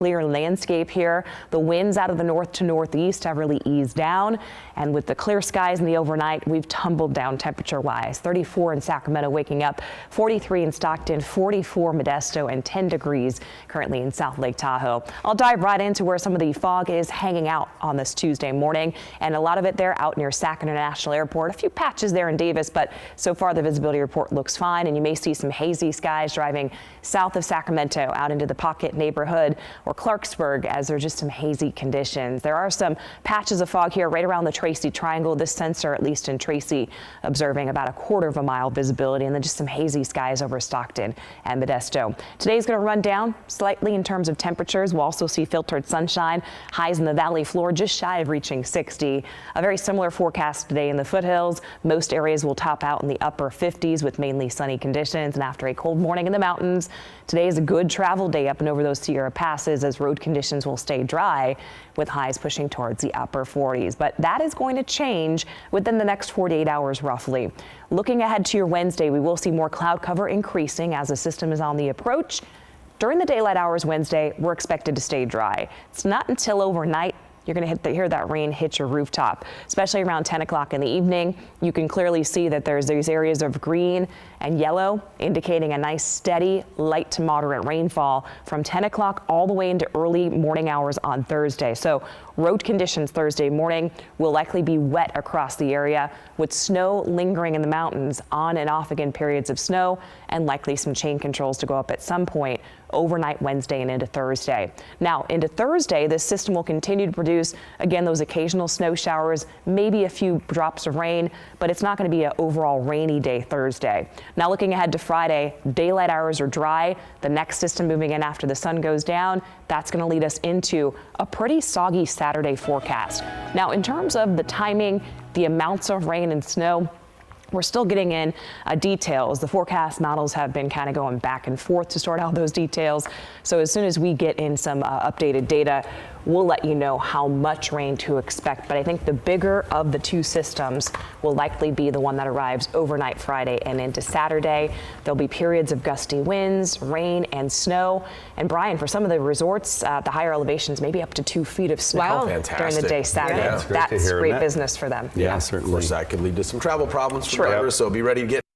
Clear landscape here. The winds out of the north to northeast have really eased down, and with the clear skies in the overnight, we've tumbled down temperature wise. 34 in Sacramento waking up, 43 in Stockton, 44 Modesto, and 10 degrees currently in South Lake Tahoe. I'll dive right into where some of the fog is hanging out on this Tuesday morning, and a lot of it there out near Sac International Airport. A few patches there in Davis, but so far the visibility report looks fine, and you may see some hazy skies driving south of Sacramento out into the Pocket neighborhood or Clarksburg, as there's just some hazy conditions. There are some patches of fog here right around the Tracy Triangle. This sensor, at least in Tracy, observing about a quarter of a mile visibility, and then just some hazy skies over Stockton and Modesto. Today's going to run down slightly in terms of temperatures. We'll also see filtered sunshine. Highs in the valley floor just shy of reaching 60. A very similar forecast today in the foothills. Most areas will top out in the upper 50s with mainly sunny conditions, and after a cold morning in the mountains, today is a good travel day up and over those Sierra passes, as road conditions will stay dry with highs pushing towards the upper 40s. But that is going to change within the next 48 hours roughly. Looking ahead to your Wednesday, we will see more cloud cover increasing as the system is on the approach. During the daylight hours Wednesday, we're expected to stay dry. It's not until overnight you're going to hear that rain hit your rooftop, especially around 10 o'clock in the evening. You can clearly see that there's these areas of green and yellow indicating a nice steady light to moderate rainfall from 10 o'clock all the way into early morning hours on Thursday. So road conditions Thursday morning will likely be wet across the area, with snow lingering in the mountains, on and off again periods of snow, and likely some chain controls to go up at some point overnight Wednesday and into Thursday. Now into Thursday, this system will continue to produce again those occasional snow showers, maybe a few drops of rain, but it's not going to be an overall rainy day Thursday. Now looking ahead to Friday, daylight hours are dry. The next system moving in after the sun goes down, that's going to lead us into a pretty soggy Saturday forecast. Now in terms of the timing, the amounts of rain and snow, we're still getting in details. The forecast models have been kind of going back and forth to sort out those details. So as soon as we get in some updated data, we'll let you know how much rain to expect. But I think the bigger of the two systems will likely be the one that arrives overnight Friday and into Saturday. There'll be periods of gusty winds, rain, and snow. And Brian, for some of the resorts, the higher elevations, maybe up to 2 feet of snow during the day Saturday. Yeah, that's great business for them. Yeah, certainly. Of course, that could lead to some travel problems for drivers, so be ready to get